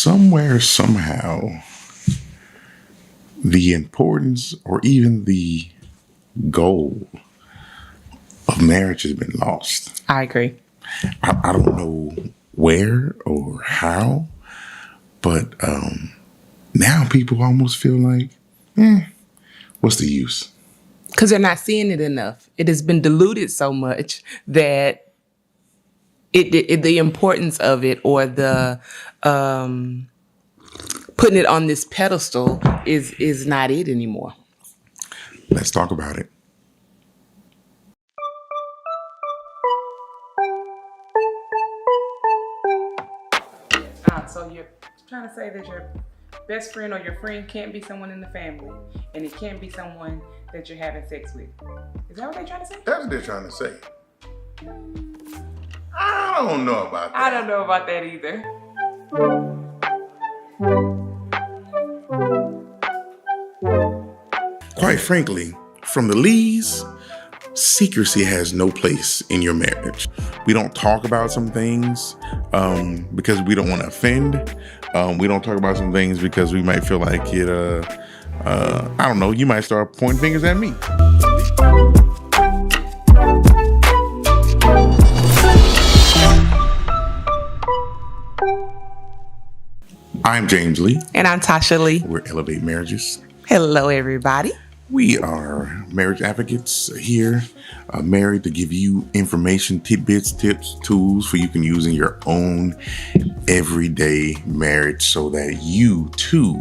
somewhere, somehow, the importance or even the goal of marriage has been lost. I agree. I don't know where or how, but now people almost feel like, what's the use? Because they're not seeing it enough. It has been diluted so much that the importance of it or the putting it on this pedestal is not it anymore. Let's talk about it. So you're trying to say that your best friend or your friend can't be someone in the family, and it can't be someone that you're having sex with. Is that what they're trying to say? That's what they're trying to say. I don't know about that. I don't know about that either. Quite frankly, from the Lees, secrecy has no place in your marriage. We don't talk about some things because we don't want to offend. We don't talk about some things because we might feel like it, I don't know, you might start pointing fingers at me. I'm James Lee. And I'm Tasha Lee. We're Elevate Marriages. Hello, everybody. We are marriage advocates here, married to give you information, tidbits, tips, tools for you can use in your own everyday marriage so that you too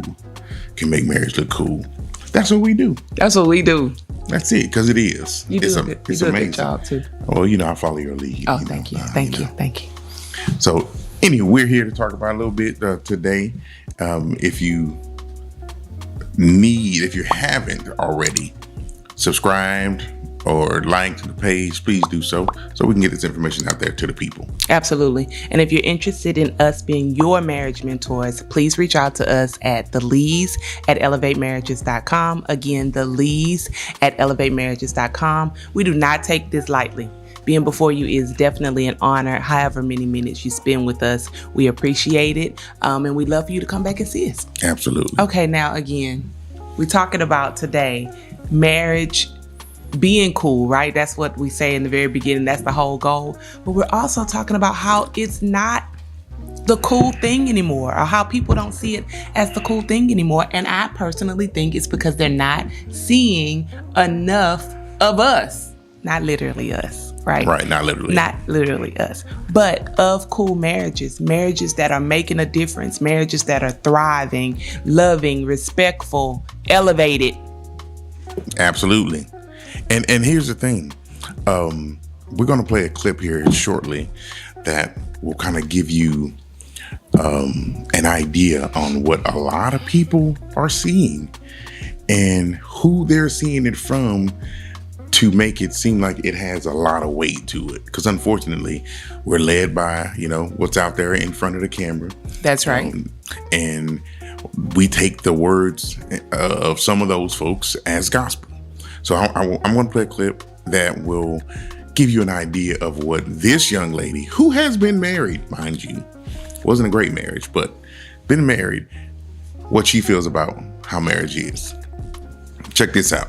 can make marriage look cool. That's what we do. That's what we do. That's it, because it is. You do it's a amazing. good job too. Oh, you know, I follow your lead. Oh, thank you. Thank you. So anyway, we're here to talk about a little bit today. If you haven't already subscribed or liked the page, please do so we can get this information out there to the people. Absolutely. And if you're interested in us being your marriage mentors, please reach out to us at the Lees at elevatemarriages.com. Again, the Lees at elevatemarriages.com. We do not take this lightly. Being before you is definitely an honor. However many minutes you spend with us, we appreciate it. And we'd love for you to come back and see us. Absolutely. Okay, now again, we're talking about today marriage being cool, right? That's what we say in the very beginning. That's the whole goal. But we're also talking about how it's not the cool thing anymore, or how people don't see it as the cool thing anymore. And I personally think it's because they're not seeing enough of us. Not literally us, right? Right, not literally. Not literally us, but of cool marriages that are making a difference, marriages that are thriving, loving, respectful, elevated. Absolutely. And here's the thing. We're going to play a clip here shortly that will kind of give you an idea on what a lot of people are seeing and who they're seeing it from to make it seem like it has a lot of weight to it. Because unfortunately, we're led by, what's out there in front of the camera. That's right. And we take the words of some of those folks as gospel. So I'm going to play a clip that will give you an idea of what this young lady, who has been married, mind you, wasn't a great marriage, but been married, what she feels about how marriage is. Check this out.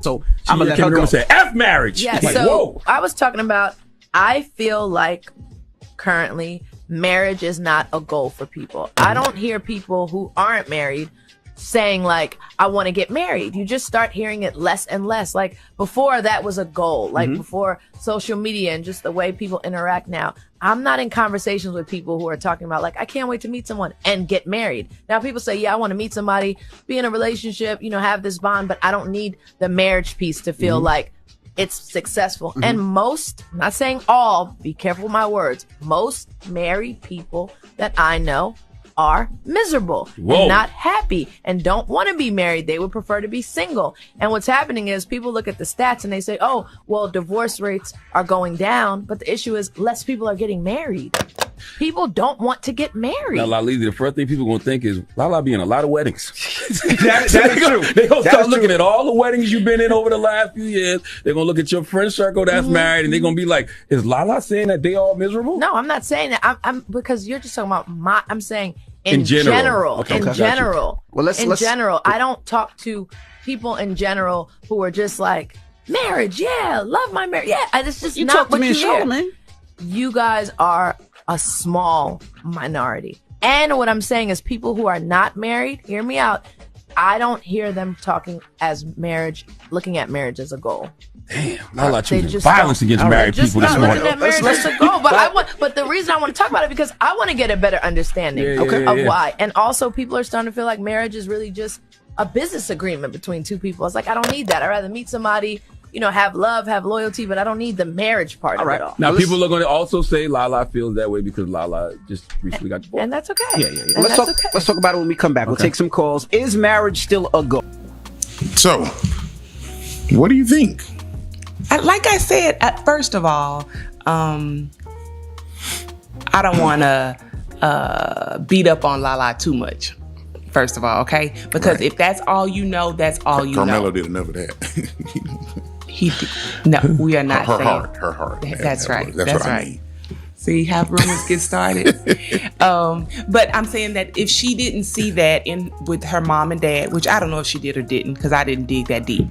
So I'm gonna let her go. Say F marriage. Yeah. Like, so whoa. I was talking about. I feel like currently marriage is not a goal for people. I don't hear people who aren't married saying like, I want to get married. You just start hearing it less and less. Like before that was a goal, like before social media and just the way people interact now. I'm not in conversations with people who are talking about like, I can't wait to meet someone and get married. Now people say, yeah, I want to meet somebody, be in a relationship, have this bond, but I don't need the marriage piece to feel like it's successful. And most, I'm not saying all, be careful with my words, most married people that I know are miserable and not happy and don't want to be married. They would prefer to be single. And what's happening is people look at the stats and they say, oh, well, divorce rates are going down. But the issue is less people are getting married. People don't want to get married. Now, Lala, the first thing people are going to think is Lala be in a lot of weddings. That is true. They're going to start looking at all the weddings you've been in over the last few years. They're going to look at your friend circle that's married, and they're going to be like, is Lala saying that they all miserable? No, I'm not saying that. I'm because you're just talking about I'm saying In general. In general. Well, let's general. I don't talk to people in general who are just like, marriage, yeah, love my marriage. Yeah, it's just You not talk to what me you in hear. Charlemagne. You guys are a small minority. And what I'm saying is people who are not married, hear me out, I don't hear them talking looking at marriage as a goal. Damn, Lala They choosing just violence don't. against They're married just people this not morning. looking at marriage as a goal. But the reason I want to talk about it because I want to get a better understanding of why. And also people are starting to feel like marriage is really just a business agreement between two people. It's like, I don't need that. I'd rather meet somebody, have love, have loyalty, but I don't need the marriage part of it all. Now, people are going to also say Lala feels that way because Lala just recently got divorced. And that's okay. Yeah. And Let's talk about it when we come back. We'll take some calls. Is marriage still a goal? So, what do you think? Like I said, first of all, I don't want to beat up on Lala too much. First of all, okay? Because if that's all you know, that's all you Carmelo know. did enough of that. No, we are not her saying. heart. That's right. That's what I right. mean. See how rumors get started. But I'm saying that if she didn't see that with her mom and dad, which I don't know if she did or didn't, because I didn't dig that deep.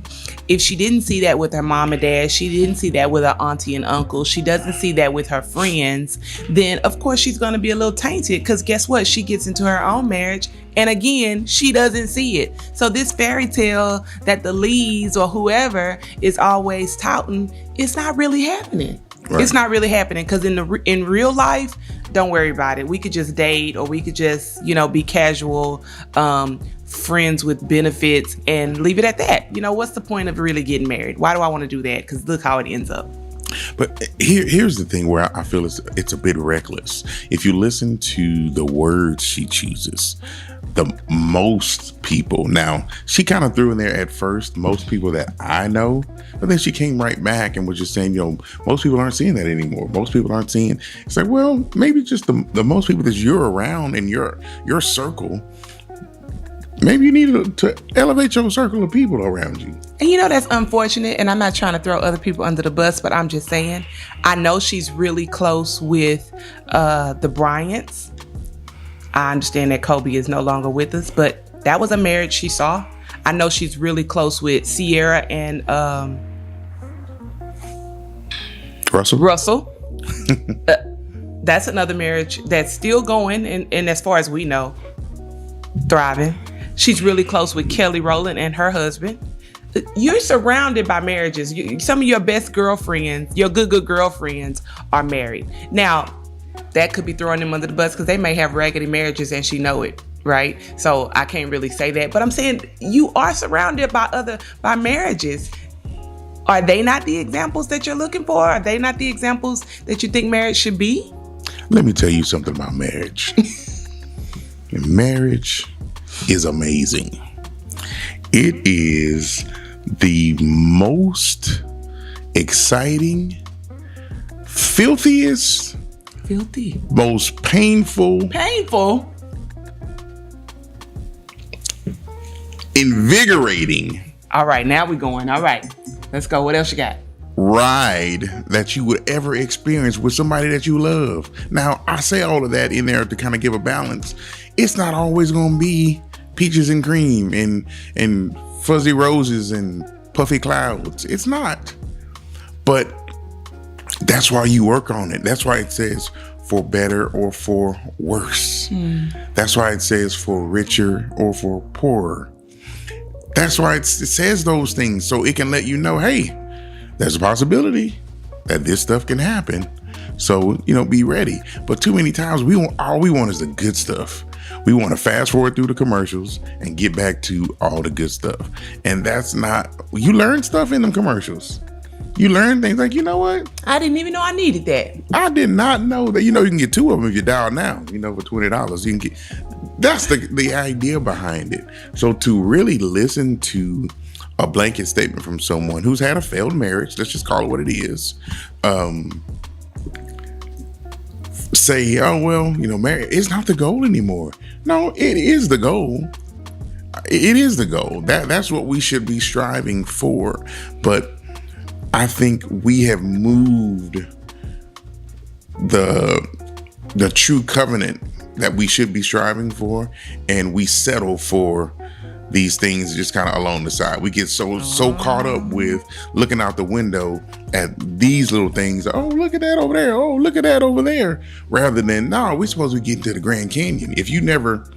If she didn't see that with her mom and dad, she didn't see that with her auntie and uncle, she doesn't see that with her friends, then of course she's going to be a little tainted because guess what? She gets into her own marriage and again, she doesn't see it. So this fairy tale that the Lees or whoever is always touting, it's not really happening. Right. It's not really happening because in real life, don't worry about it. We could just date or we could just, be casual friends with benefits and leave it at that. What's the point of really getting married? Why do I want to do that? Because look how it ends up. But here's the thing where I feel it's a bit reckless. If you listen to the words she chooses, the most people, now she kind of threw in there at first, most people that I know, but then she came right back and was just saying, most people aren't seeing that anymore. Most people aren't seeing. It's like, well, maybe just the most people that you're around in your circle. Maybe you need to elevate your circle of people around you. And that's unfortunate. And I'm not trying to throw other people under the bus, but I'm just saying, I know she's really close with the Bryants. I understand that Kobe is no longer with us, but that was a marriage she saw. I know she's really close with Sierra and Russell. That's another marriage that's still going, and as far as we know, thriving. She's really close with Kelly Rowland and her husband. You're surrounded by marriages. Some of your best girlfriends, your good girlfriends are married. Now, that could be throwing them under the bus because they may have raggedy marriages and she know it, right? So I can't really say that. But I'm saying you are surrounded by marriages. Are they not the examples that you're looking for? Are they not the examples that you think marriage should be? Let me tell you something about marriage. Marriage is amazing. It is the most exciting, filthiest, most painful, invigorating. All right, now we're going. All right, let's go. What else you got? Ride that you would ever experience with somebody that you love. Now, I say all of that in there to kind of give a balance. It's not always going to be peaches and cream and fuzzy roses and puffy clouds. It's not. But that's why you work on it. That's why it says for better or for worse. That's why it says for richer or for poorer. That's why it says those things, so it can let you know, hey, there's a possibility that this stuff can happen. So, be ready. But too many times all we want is the good stuff. We want to fast forward through the commercials and get back to all the good stuff. And that's not, you learn stuff in them commercials. You learn things like, you know what? I didn't even know I needed that. I did not know that. You can get 2 of them if you dial now, for $20. You can get, that's the idea behind it. So to really listen to a blanket statement from someone who's had a failed marriage, let's just call it what it is, say, oh, well, marriage is not the goal anymore. No, it is the goal. It is the goal. That's what we should be striving for. But I think we have moved the true covenant that we should be striving for, and we settle for these things just kind of along the side. We get so caught up with looking out the window at these little things. Oh, look at that over there. Oh, look at that over there. Rather than, no, we're supposed to be getting to the Grand Canyon. If you never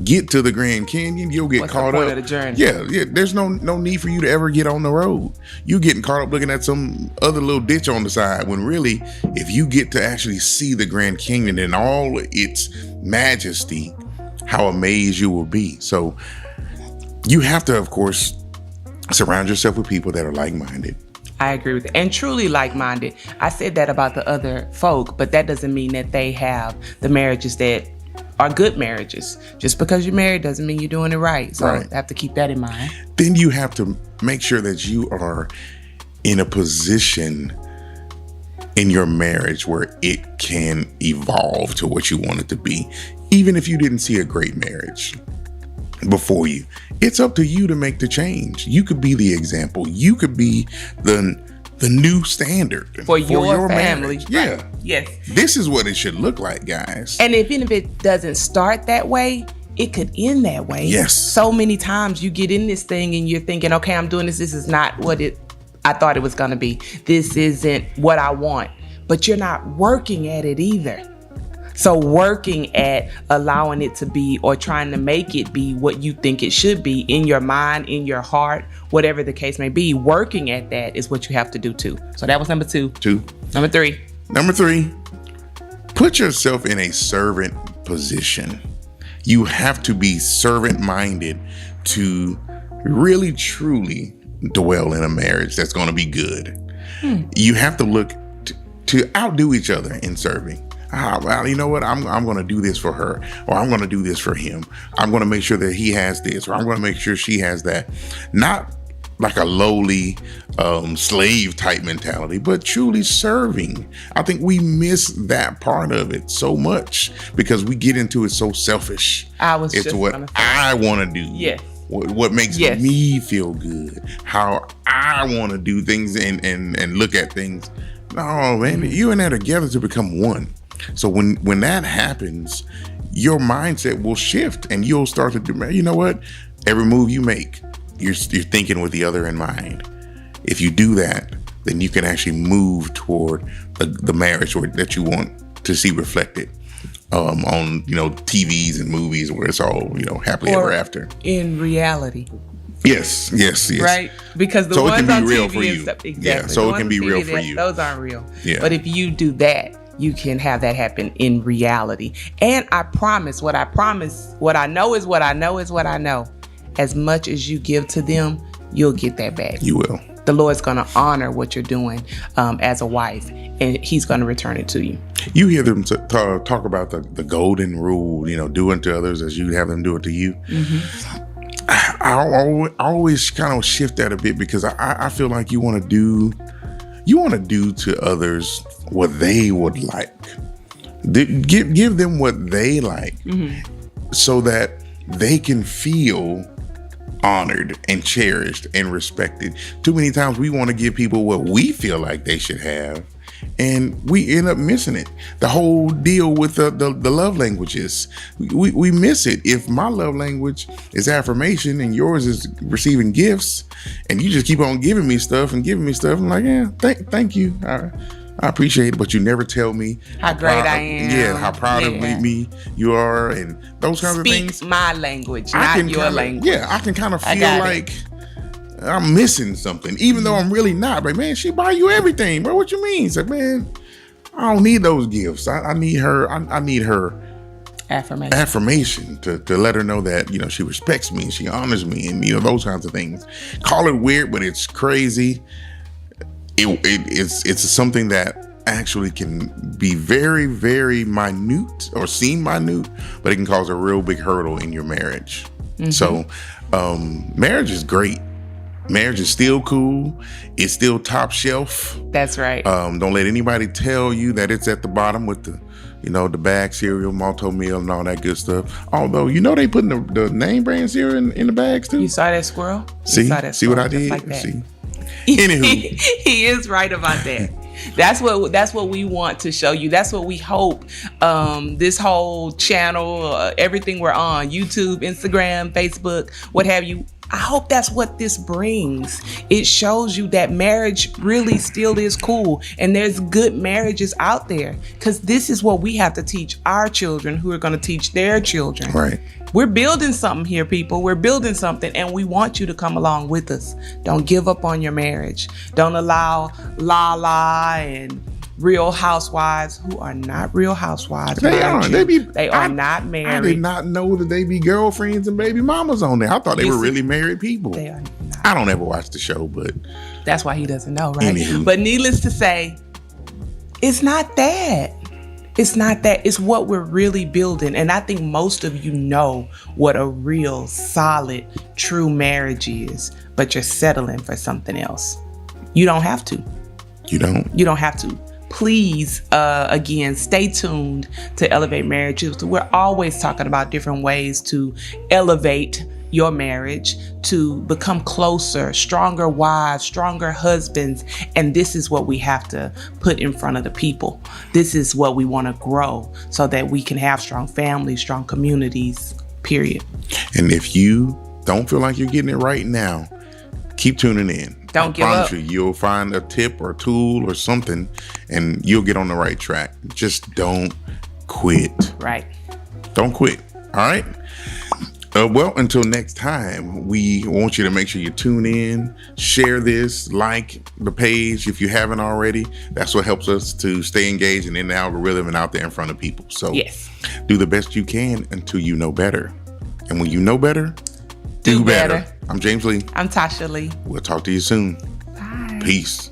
get to the Grand Canyon, you'll get caught the point up. Of the journey? Yeah. There's no need for you to ever get on the road. You getting caught up looking at some other little ditch on the side, when really, if you get to actually see the Grand Canyon in all its majesty, how amazed you will be. So you have to, of course, surround yourself with people that are like-minded. I agree with that. And truly like-minded. I said that about the other folk, but that doesn't mean that they have the marriages that are good marriages. Just because you're married doesn't mean you're doing it right. So Right. I have to keep that in mind. Then you have to make sure that you are in a position in your marriage where it can evolve to what you want it to be. Even if you didn't see a great marriage before you, it's up to you to make the change. You could be the example. You could be the new standard For your family. marriage. Yeah. Right. Yes. This is what it should look like, guys. And even if it doesn't start that way, it could end that way. Yes. So many times you get in this thing and you're thinking, okay, I'm doing this. This is not what I thought it was going to be. This isn't what I want. But you're not working at it either. So working at allowing it to be, or trying to make it be what you think it should be in your mind, in your heart, whatever the case may be, working at that is what you have to do too. So that was number 2. 2. Number 3. Number 3, put yourself in a servant position. You have to be servant-minded to really, truly dwell in a marriage that's going to be good. You have to look to outdo each other in serving. Well, you know what? I'm going to do this for her, or I'm going to do this for him. I'm going to make sure that he has this, or I'm going to make sure she has that. Not like a lowly slave type mentality, but truly serving. I think we miss that part of it so much because we get into it so selfish. I was it's just what gonna say. I want to do. Yes. What makes Yes. me feel good. How I want to do things and look at things. No, man, you and I are together to become one. So when that happens, your mindset will shift and you'll start to do, you know what? Every move you make, you're thinking with the other in mind. If you do that, then you can actually move toward the marriage that you want to see reflected on, TVs and movies where it's all, happily Or ever after. in reality. Yes. Right? Because the So it ones can be on real TV for and you. stuff, exactly. Yeah, so The it ones can be on real TV, for you. Those aren't real. Yeah. But if you do that, you can have that happen in reality. And I promise, what I know is what I know is what I know. As much as you give to them, you'll get that back. You will. The Lord's going to honor what you're doing as a wife, and He's going to return it to you. You hear them talk about the golden rule, do unto others as you have them do it to you. Mm-hmm. I always kind of shift that a bit because I feel like you want to do to others what they would like. Give them what they like, so that they can feel honored and cherished and respected. Too many times we want to give people what we feel like they should have, and we end up missing it. The whole deal with the love languages, we miss it. If my love language is affirmation and yours is receiving gifts, and you just keep on giving me stuff, I'm like, yeah, thank you. I appreciate it, but you never tell me How great I am. Yeah, how proud of Yeah. me you are, and those kinds of things. Speak my language, I not can your kinda, language. Yeah, I can kind of I feel got like I'm missing something, even though I'm really not. Like, man, she buy you everything, bro. What you mean? It's like, man, I don't need those gifts. I need her. I need her affirmation to let her know that she respects me, she honors me, and those kinds of things. Call it weird, but it's crazy. It's something that actually can be very, very minute or seem minute, but it can cause a real big hurdle in your marriage. So marriage is great. Marriage is still cool. It's still top shelf. That's right. Don't let anybody tell you that it's at the bottom with the you know, the bag cereal, malto meal, and all that good stuff. Although, you know, they putting the name brand cereal in the bags too. You saw that squirrel? See, You saw that see what I squirrel did? just like that. See. Anywho, He is right about that. That's what we want to show you. That's what we hope this whole channel, everything we're on, YouTube, Instagram, Facebook, what have you. I hope that's what this brings. It shows you that marriage really still is cool and there's good marriages out there, because this is what we have to teach our children who are going to teach their children. right. We're building something here, people. We're building something, and we want you to come along with us. Don't give up on your marriage. Don't allow Lala and Real Housewives, who are not Real Housewives. They mind are. you. They are not I married. did not know that they be girlfriends and baby mamas on there. I thought they You were see- really married people. They are not. I don't ever watch the show, but That's why he doesn't know, right? Anywho. But needless to say, it's not that. It's not that. It's what we're really building. And I think most of you know what a real, solid, true marriage is, but you're settling for something else. You don't have to. you don't. You don't have to. Please, again, stay tuned to Elevate Marriages. We're always talking about different ways to elevate your marriage, to become closer, stronger wives, stronger husbands. And this is what we have to put in front of the people. This is what we want to grow so that we can have strong families, strong communities, period. And if you don't feel like you're getting it right now, keep tuning in. Don't give promise up. you, you'll find a tip or tool or something, and you'll get on the right track. Just don't quit. Right. Don't quit. All right. Well, until next time, we want you to make sure you tune in, share this, like the page if you haven't already. That's what helps us to stay engaged and in the algorithm and out there in front of people. So Yes. do the best you can until you know better. And when you know better, Do better. I'm James Lee. I'm Tasha Lee. We'll talk to you soon. Bye. Peace.